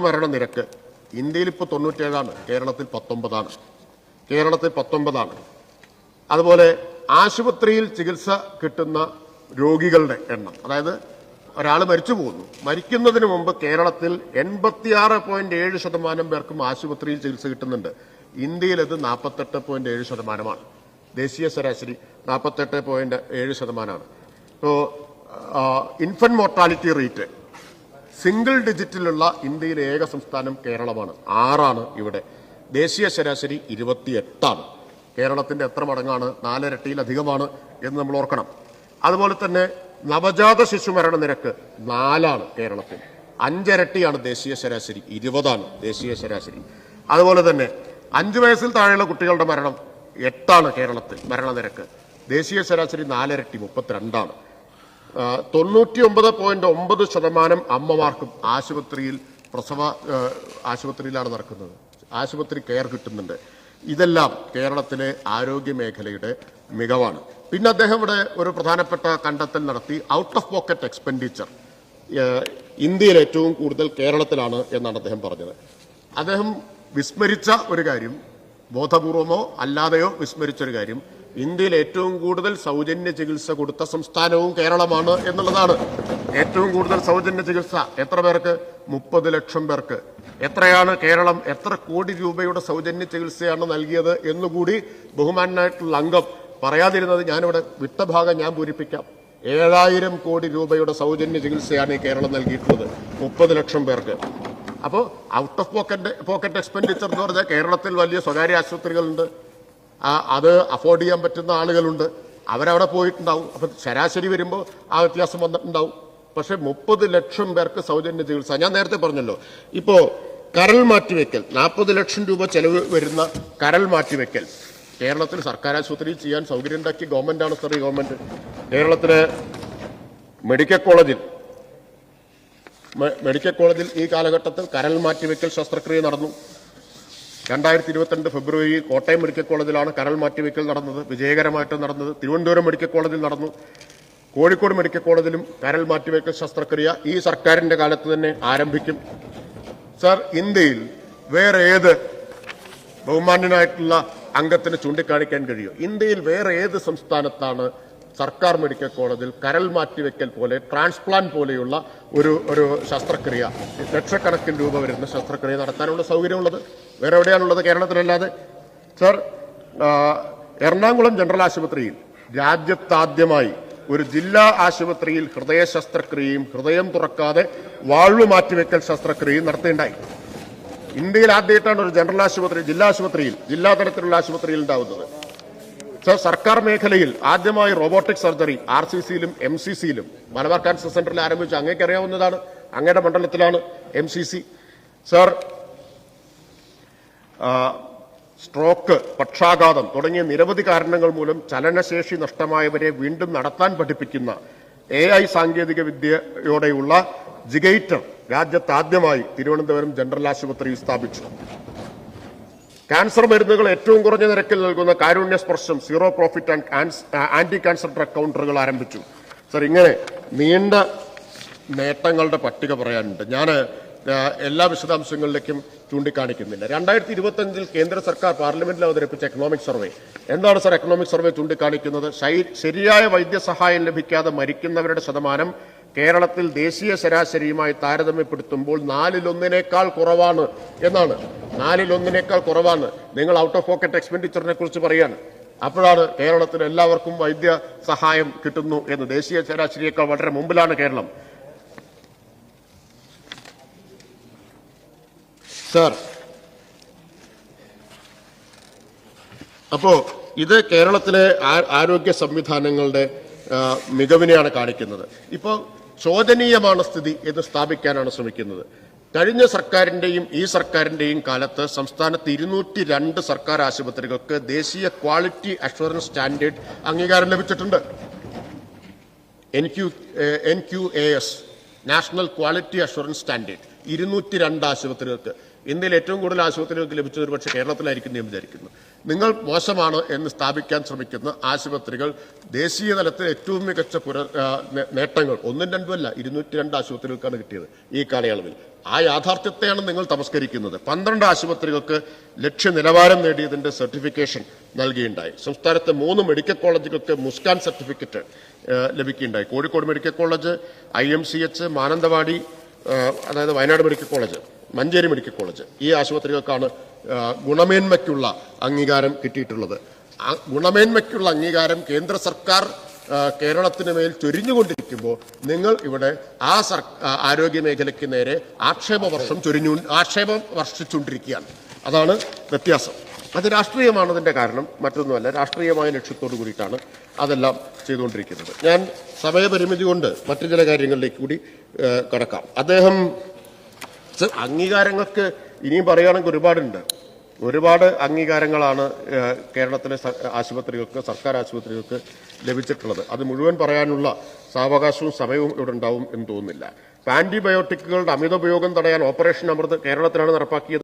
മരണനിരക്ക് ഇന്ത്യയിൽ ഇപ്പോൾ 97ആണ്, കേരളത്തിൽ 19ആണ്. അതുപോലെ ആശുപത്രിയിൽ ചികിത്സ കിട്ടുന്ന രോഗികളുടെ എണ്ണം, അതായത് ഒരാൾ മരിച്ചു പോകുന്നു, മരിക്കുന്നതിന് മുമ്പ് കേരളത്തിൽ 86.7% പേർക്കും ആശുപത്രിയിൽ ചികിത്സ കിട്ടുന്നുണ്ട്. ഇന്ത്യയിൽ അത് 48.7%. ദേശീയ ശരാശരി 48.7%. ഇപ്പോൾ ഇൻഫന്റ് മോർട്ടാലിറ്റി റേറ്റ് സിംഗിൾ ഡിജിറ്റിലുള്ള ഇന്ത്യയിലെ ഏക സംസ്ഥാനം കേരളമാണ്. 6ആണ് ഇവിടെ. ദേശീയ ശരാശരി 28ആണ്. കേരളത്തിന്റെ എത്ര മടങ്ങാണ്? 4 ഇരട്ടിയിലധികമാണ് എന്ന് നമ്മൾ ഓർക്കണം. അതുപോലെ തന്നെ നവജാത ശിശുമരണ നിരക്ക് 4ആണ് കേരളത്തിൽ. 5 ഇരട്ടിയാണ് ദേശീയ ശരാശരി. 20ആണ് ദേശീയ ശരാശരി. അതുപോലെ തന്നെ 5 വയസ്സിൽ താഴെയുള്ള കുട്ടികളുടെ മരണം 8ആണ് കേരളത്തിൽ മരണനിരക്ക്. ദേശീയ ശരാശരി 4 ഇരട്ടി 32ആണ്. 99.9% അമ്മമാർക്കും ആശുപത്രിയിലാണ് നടക്കുന്നത്. ആശുപത്രി കെയർ കിട്ടുന്നുണ്ട്. ഇതെല്ലാം കേരളത്തിലെ ആരോഗ്യ മേഖലയുടെ മികവാണ്. പിന്നെ അദ്ദേഹം ഇവിടെ ഒരു പ്രധാനപ്പെട്ട കണ്ടെത്തൽ നടത്തി. ഔട്ട് ഓഫ് പോക്കറ്റ് എക്സ്പെൻഡിച്ചർ ഇന്ത്യയിൽ ഏറ്റവും കൂടുതൽ കേരളത്തിലാണ് എന്നാണ് അദ്ദേഹം പറഞ്ഞത്. അദ്ദേഹം വിസ്മരിച്ച ഒരു കാര്യം, ബോധപൂർവമോ അല്ലാതെയോ വിസ്മരിച്ചൊരു കാര്യം, ഇന്ത്യയിൽ ഏറ്റവും കൂടുതൽ സൗജന്യ ചികിത്സ കൊടുത്ത സംസ്ഥാനവും കേരളമാണ് എന്നുള്ളതാണ്. ഏറ്റവും കൂടുതൽ സൗജന്യ ചികിത്സ എത്ര പേർക്ക്? 30 ലക്ഷം പേർക്ക്. എത്രയാണ് കേരളം, എത്ര കോടി രൂപയുടെ സൗജന്യ ചികിത്സയാണ് നൽകിയത് എന്നുകൂടി ബഹുമാനായിട്ടുള്ള അംഗം പറയാതിരുന്നത് ഞാനിവിടെ വിട്ട ഭാഗം ഞാൻ പൂരിപ്പിക്കാം. 7000 കോടി രൂപയുടെ സൗജന്യ ചികിത്സയാണ് ഈ കേരളം നൽകിയിട്ടുള്ളത് 30 ലക്ഷം പേർക്ക്. അപ്പോൾ ഔട്ട് ഓഫ് പോക്കറ്റ് എക്സ്പെൻഡിച്ചർ എന്ന് പറഞ്ഞാൽ കേരളത്തിൽ വലിയ സ്വകാര്യ ആശുപത്രികളുണ്ട്, അത് അഫോർഡ് ചെയ്യാൻ പറ്റുന്ന ആളുകളുണ്ട്, അവരവിടെ പോയിട്ടുണ്ടാവും. അപ്പം ശരാശരി വരുമ്പോൾ ആ വ്യത്യാസം വന്നിട്ടുണ്ടാവും. പക്ഷെ 30 ലക്ഷം പേർക്ക് സൗജന്യ ചികിത്സ. ഞാൻ നേരത്തെ പറഞ്ഞല്ലോ, ഇപ്പോൾ കരൾ മാറ്റിവെക്കൽ 40 ലക്ഷം രൂപ ചെലവ് വരുന്ന കരൾ മാറ്റിവെക്കൽ കേരളത്തിൽ സർക്കാർ ആശുപത്രിയിൽ ചെയ്യാൻ സൗകര്യം ഉണ്ടാക്കിയ ഗവൺമെന്റാണ് സർ ഈ ഗവൺമെന്റ്. കേരളത്തിലെ മെഡിക്കൽ കോളേജിൽ ഈ കാലഘട്ടത്തിൽ കരൾ മാറ്റിവെക്കൽ ശസ്ത്രക്രിയ നടന്നു. 2022 ഫെബ്രുവരിയിൽ കോട്ടയം മെഡിക്കൽ കോളേജിലാണ് കരൾ മാറ്റിവെക്കൽ നടന്നത്, വിജയകരമായിട്ട് നടന്നത്. തിരുവനന്തപുരം മെഡിക്കൽ കോളേജിൽ നടന്നു. കോഴിക്കോട് മെഡിക്കൽ കോളേജിലും കരൾ മാറ്റിവെക്കൽ ശസ്ത്രക്രിയ ഈ സർക്കാരിന്റെ കാലത്ത് തന്നെ ആരംഭിക്കും. സർ, ഇന്ത്യയിൽ വേറെ ഏത് ബഹുമാന്യനായിട്ടുള്ള അംഗത്തിന് ചൂണ്ടിക്കാണിക്കാൻ കഴിയും? ഇന്ത്യയിൽ വേറെ ഏത് സംസ്ഥാനത്താണ് സർക്കാർ മെഡിക്കൽ കോളേജിൽ കരൾ മാറ്റിവെക്കൽ പോലെ, ട്രാൻസ്പ്ലാന്റ് പോലെയുള്ള ഒരു ശസ്ത്രക്രിയ, ലക്ഷക്കണക്കിന് രൂപ വരുന്ന ശസ്ത്രക്രിയ നടത്താനുള്ള സൗകര്യമുള്ളത്? വേറെ എവിടെയാണുള്ളത് കേരളത്തിലല്ലാതെ? സർ, എറണാകുളം ജനറൽ ആശുപത്രിയിൽ രാജ്യത്താദ്യമായി ഒരു ജില്ലാ ആശുപത്രിയിൽ ഹൃദയ ശസ്ത്രക്രിയയും ഹൃദയം തുറക്കാതെ വാൾവ് മാറ്റിവെക്കൽ ശസ്ത്രക്രിയയും നടത്തുകയുണ്ടായി. ഇന്ത്യയിൽ ആദ്യമായിട്ടാണ് ഒരു ജനറൽ ആശുപത്രി ജില്ലാ തലത്തിലുള്ള ആശുപത്രിയിൽ ഉണ്ടാവുന്നത്. സർക്കാർ മേഖലയിൽ ആദ്യമായി റോബോട്ടിക് സർജറി RCCയിലും MCCയിലും മലബാർ ക്യാൻസർ സെന്ററിൽ ആരംഭിച്ചു. അങ്ങേക്ക് അറിയാവുന്നതാണ്, അങ്ങയുടെ മണ്ഡലത്തിലാണ് MCC. സർ, സ്ട്രോക്ക്, പക്ഷാഘാതം തുടങ്ങിയ നിരവധി കാരണങ്ങൾ മൂലം ചലനശേഷി നഷ്ടമായവരെ വീണ്ടും നടത്താൻ പഠിപ്പിക്കുന്ന AI സാങ്കേതിക വിദ്യയോടെയുള്ള ജിഗൈറ്റർ രാജ്യത്താദ്യമായി തിരുവനന്തപുരം ജനറൽ ആശുപത്രിയിൽ സ്ഥാപിച്ചു. ക്യാൻസർ മരുന്നുകൾ ഏറ്റവും കുറഞ്ഞ നിരക്കിൽ നൽകുന്ന Karunya Sparsham zero profit anti cancer drug കൗണ്ടറുകൾ ആരംഭിച്ചു. സർ, ഇങ്ങനെ നീണ്ട നേട്ടങ്ങളുടെ പട്ടിക പറയാനുണ്ട്. ഞാൻ എല്ലാ വിശദാംശങ്ങളിലേക്കും ചൂണ്ടിക്കാണിക്കുന്നില്ല. 2025 കേന്ദ്ര സർക്കാർ പാർലമെന്റിൽ അവതരിപ്പിച്ച എക്കണോമിക് സർവേ എന്താണ് സർ? എക്കണോമിക് സർവേ ചൂണ്ടിക്കാണിക്കുന്നത് ശരിയായ വൈദ്യസഹായം ലഭിക്കാതെ മരിക്കുന്നവരുടെ ശതമാനം കേരളത്തിൽ ദേശീയ ശരാശരിയുമായി താരതമ്യപ്പെടുത്തുമ്പോൾ 4-1 കുറവാണ് എന്നാണ്. 4-1 കുറവാണ്. നിങ്ങൾ ഔട്ട് ഓഫ് പോക്കറ്റ് എക്സ്പെൻഡിച്ചറിനെ കുറിച്ച് പറയാണ്. അപ്പോഴാണ് കേരളത്തിൽ എല്ലാവർക്കും വൈദ്യ സഹായം കിട്ടുന്നു എന്ന്. ദേശീയ ശരാശരിയേക്കാൾ വളരെ മുമ്പിലാണ് കേരളം. സർ, അപ്പോ ഇത് കേരളത്തിലെ ആരോഗ്യ സംവിധാനങ്ങളുടെ മികവിനെയാണ് കാണിക്കുന്നത്. ഇപ്പോൾ ശോചനീയമാണ് സ്ഥിതി എന്ന് സ്ഥാപിക്കാനാണ് ശ്രമിക്കുന്നത്. കഴിഞ്ഞ സർക്കാരിന്റെയും ഈ സർക്കാരിന്റെയും കാലത്ത് സംസ്ഥാനത്ത് 202 സർക്കാർ ആശുപത്രികൾക്ക് ദേശീയ ക്വാളിറ്റി അഷ്വറൻസ് സ്റ്റാൻഡേർഡ് അംഗീകാരം ലഭിച്ചിട്ടുണ്ട്. NQAS national quality assurance standard 202 ആശുപത്രികൾക്ക്. ഇന്ത്യയിൽ ഏറ്റവും കൂടുതൽ ആശുപത്രികൾക്ക് ലഭിച്ചത് പക്ഷേ കേരളത്തിലായിരിക്കും എന്ന് വിചാരിക്കുന്നു. നിങ്ങൾ മോശമാണ് എന്ന് സ്ഥാപിക്കാൻ ശ്രമിക്കുന്ന ആശുപത്രികൾ ദേശീയ തലത്തിൽ ഏറ്റവും മികച്ച നേട്ടങ്ങൾ 1-2 202 ആശുപത്രികൾക്കാണ് കിട്ടിയത് ഈ കാലയളവിൽ. ആ യാഥാർത്ഥ്യത്തെയാണ് നിങ്ങൾ തമസ്കരിക്കുന്നത്. 12 ആശുപത്രികൾക്ക് ലക്ഷ്യ നിലവാരം നേടിയതിന്റെ സർട്ടിഫിക്കേഷൻ നൽകിയിട്ടുണ്ടായി. സംസ്ഥാനത്തെ 3 മെഡിക്കൽ കോളേജുകൾക്ക് മുസ്കാൻ സർട്ടിഫിക്കറ്റ് ലഭിക്കുകയുണ്ടായി. Kozhikode medical college, IMCH, Mananthavady, അതായത് Wayanad medical college, Manjeri medical college, ഈ ആശുപത്രികൾക്കാണ് ഗുണമേന്മയ്ക്കുള്ള അംഗീകാരം കിട്ടിയിട്ടുള്ളത്. ഗുണമേന്മയ്ക്കുള്ള അംഗീകാരം കേന്ദ്ര സർക്കാർ കേരളത്തിന് മേൽ ചൊരിഞ്ഞുകൊണ്ടിരിക്കുമ്പോൾ നിങ്ങൾ ഇവിടെ ആരോഗ്യ മേഖലയ്ക്ക് നേരെ ആക്ഷേപം വർഷിച്ചുകൊണ്ടിരിക്കുകയാണ്. അതാണ് വ്യത്യാസം. അത് രാഷ്ട്രീയമാണ് അതിന്റെ കാരണം, മറ്റൊന്നുമല്ല. രാഷ്ട്രീയമായ ലക്ഷ്യത്തോടു കൂടിയിട്ടാണ് അതെല്ലാം ചെയ്തുകൊണ്ടിരിക്കുന്നത്. ഞാൻ സമയപരിമിതി കൊണ്ട് മറ്റു ചില കാര്യങ്ങളിലേക്ക് കൂടി കടക്കാം. അദ്ദേഹം അംഗീകാരങ്ങൾക്ക് ഇനിയും പറയുകയാണെങ്കിൽ ഒരുപാട് അംഗീകാരങ്ങളാണ് കേരളത്തിലെ ആശുപത്രികൾക്ക്, സർക്കാർ ആശുപത്രികൾക്ക് ലഭിച്ചിട്ടുള്ളത്. അത് മുഴുവൻ പറയാനുള്ള സാവകാശവും സമയവും ഇവിടെ ഉണ്ടാവും എന്ന് തോന്നുന്നില്ല. ആന്റിബയോട്ടിക്കുകളുടെ അമിത ഉപയോഗം തടയാൻ ഓപ്പറേഷൻ അമൃത് കേരളത്തിലാണ് നടപ്പാക്കിയത്.